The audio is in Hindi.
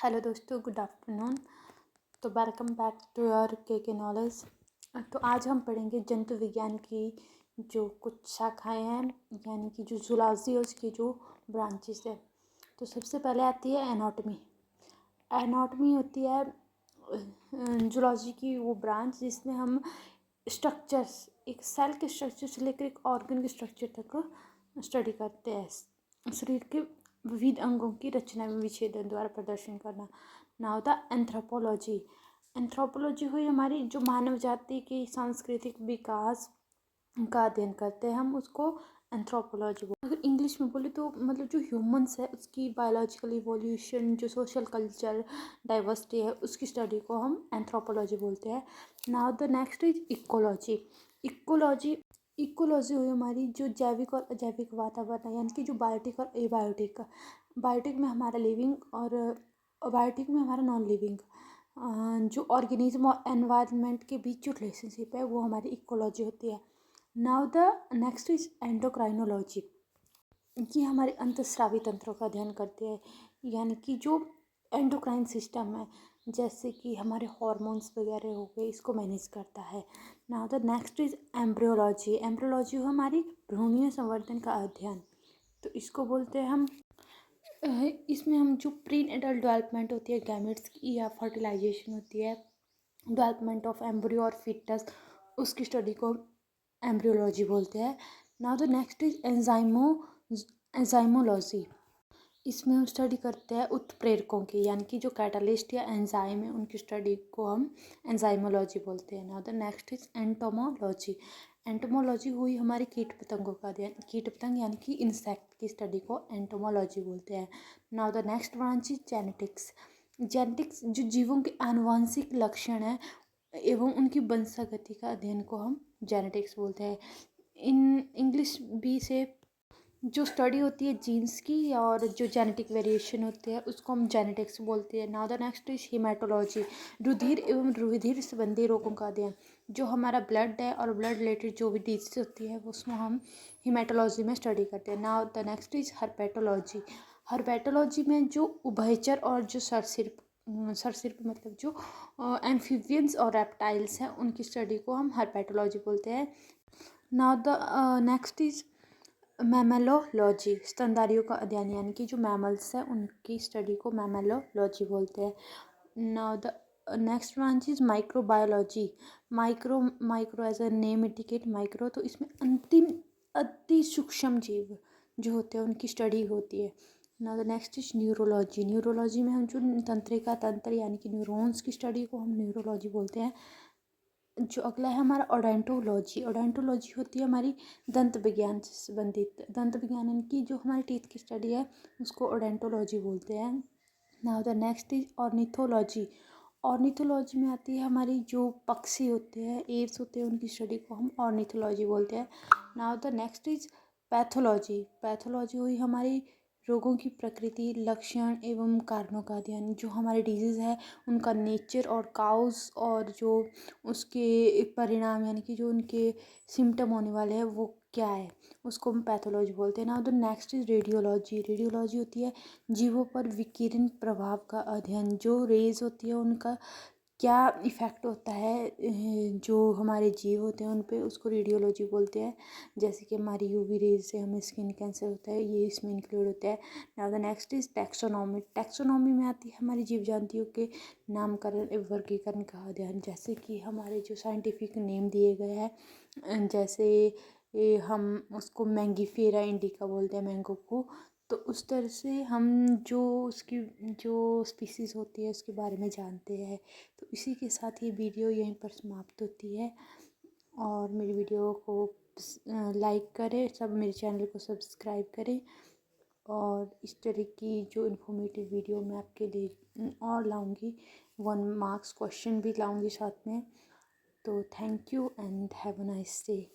हेलो दोस्तों, गुड आफ्टरनून। तो वेलकम बैक टू योर के नॉलेज। तो आज हम पढ़ेंगे जंतु विज्ञान की जो कुछ शाखाएं हैं, यानी कि जो जूलॉजी है उसकी जो ब्रांचेस है। तो सबसे पहले आती है एनाटॉमी। एनाटॉमी होती है जूलॉजी की वो ब्रांच जिसमें हम स्ट्रक्चर्स, एक सेल के स्ट्रक्चर से लेकर एक ऑर्गन के स्ट्रक्चर तक स्टडी करते हैं। शरीर के विविध अंगों की रचना में विच्छेदन द्वारा प्रदर्शन करना। ना होता एंथ्रोपोलॉजी। एंथ्रोपोलॉजी हुई हमारी जो मानव जाति के सांस्कृतिक विकास का अध्ययन करते हैं, हम उसको एंथ्रोपोलॉजी बोलते हैं। अगर इंग्लिश में बोले तो मतलब जो ह्यूमंस है उसकी बायोलॉजिकल इवोल्यूशन, जो सोशल कल्चर डाइवर्सिटी है, उसकी स्टडी को हम एंथ्रोपोलॉजी बोलते हैं। Now the next is ecology. Ecology ecology हुई हमारी जो जैविक और अजैविक वातावरण है, यानी कि जो बायोटिक और एबायोटिक। बायोटिक में हमारा लिविंग और बायोटिक में हमारा नॉन लिविंग जो ऑर्गेनिज्म और एनवायरनमेंट के बीच जो रिलेशनशिप है वो हमारी इकोलॉजी होती है। Now the next is endocrinology. ये हमारे अंतस्रावी तंत्रों का अध्ययन करते हैं, यानी कि जो एंडोक्राइन सिस्टम है, जैसे कि हमारे हॉर्मोन्स वगैरह हो गए, इसको मैनेज करता है। Now the next is embryology. Embryology हमारी भ्रूणीय संवर्धन का अध्ययन। तो इसको बोलते हैं हम इसमें हम जो प्री एडल्ट डेवलपमेंट होती है गैमेट्स की, या फर्टिलाइजेशन होती है, डेवलपमेंट ऑफ एम्ब्रियो और फिटस, उसकी स्टडी को एम्ब्रियोलॉजी बोलते हैं। Now the next is enzymology. इसमें हम स्टडी करते हैं उत्प्रेरकों की, यानी कि जो कैटालिस्ट या एंजाइम है उनकी स्टडी को हम एंजाइमोलॉजी बोलते हैं। Now the next is entomology. Entomology हुई हमारी कीट पतंगों का अध्ययन। कीट पतंग यानी कि इंसेक्ट की स्टडी को एंटोमोलॉजी बोलते हैं। Now the next branch is genetics. Genetics जो जीवों के आनुवंशिक लक्षण है एवं उनकी वंशागति का अध्ययन को हम जेनेटिक्स बोलते हैं। इन इंग्लिश बी से जो स्टडी होती है जीन्स की और जो जेनेटिक वेरिएशन होते हैं उसको हम जेनेटिक्स बोलते हैं। Now the next is haematology. रुधिर एवं रुधिर संबंधी रोगों का अध्ययन। जो हमारा ब्लड है और ब्लड रिलेटेड जो भी डिजीज होती है उसमें हम हिमेटोलॉजी में स्टडी करते हैं। Now the next is herpetology. Herpetology में जो उभयचर और जो सरीसृप मतलब जो एम्फीबियंस और रेप्टाइल्स हैं उनकी स्टडी को हम हर्पेटोलॉजी बोलते हैं। Now the next is mammalogy. स्तनधारियों का अध्ययन, यानी कि जो मैमल्स हैं उनकी स्टडी को मैमोलॉजी बोलते हैं। Now the next branch is microbiology. Micro as a name indicate micro, तो इसमें अंतिम अति सूक्ष्म जीव जो होते हैं उनकी स्टडी होती है। Now the next is neurology. Neurology में हम जो तंत्रिका तंत्र यानी कि न्यूरॉन्स की स्टडी को हम न्यूरोलॉजी बोलते हैं। जो अगला है हमारा ओडोंटोलॉजी। ओडोंटोलॉजी होती है हमारी दंत विज्ञान से संबंधित। दंत विज्ञान यानी कि जो हमारे टीथ की स्टडी है उसको ओडोंटोलॉजी बोलते हैं। Now the next is ornithology. Ornithology में आती है हमारी जो पक्षी होते हैं, एव्स होते हैं, उनकी स्टडी को हम ऑर्निथोलॉजी बोलते हैं। Now the next is pathology. Pathology हुई हमारी रोगों की प्रकृति, लक्षण एवं कारणों का अध्ययन। जो हमारे डिजीज़ है उनका नेचर और काउज और जो उसके परिणाम यानी कि जो उनके सिम्टम होने वाले हैं वो क्या है, उसको हम पैथोलॉजी बोलते हैं। Now the next is radiology. Radiology होती है जीवों पर विकिरण प्रभाव का अध्ययन। जो रेज होती है उनका क्या इफ़ेक्ट होता है जो हमारे जीव होते हैं उन पे, उसको रेडियोलॉजी बोलते हैं। जैसे कि हमारी यूवी रेज से हमें स्किन कैंसर होता है, ये इसमें इंक्लूड होता है। Now the next is taxonomy. Taxonomy में आती है हमारी जीव जंतुओं के नामकरण एवं वर्गीकरण का अध्ययन। जैसे कि हमारे जो साइंटिफिक नेम दिए गए हैं, जैसे हम उसको मैंगीफेरा इंडिका बोलते हैं मैंगो को, तो उस तरह से हम जो उसकी जो स्पीसीज़ होती है उसके बारे में जानते हैं। तो इसी के साथ ये वीडियो यहीं पर समाप्त होती है। और मेरी वीडियो को लाइक करें, सब मेरे चैनल को सब्सक्राइब करें, और इस तरह की जो इन्फॉर्मेटिव वीडियो मैं आपके लिए और लाऊंगी। 1 मार्क्स क्वेश्चन भी लाऊंगी साथ में। तो thank you and have a nice day.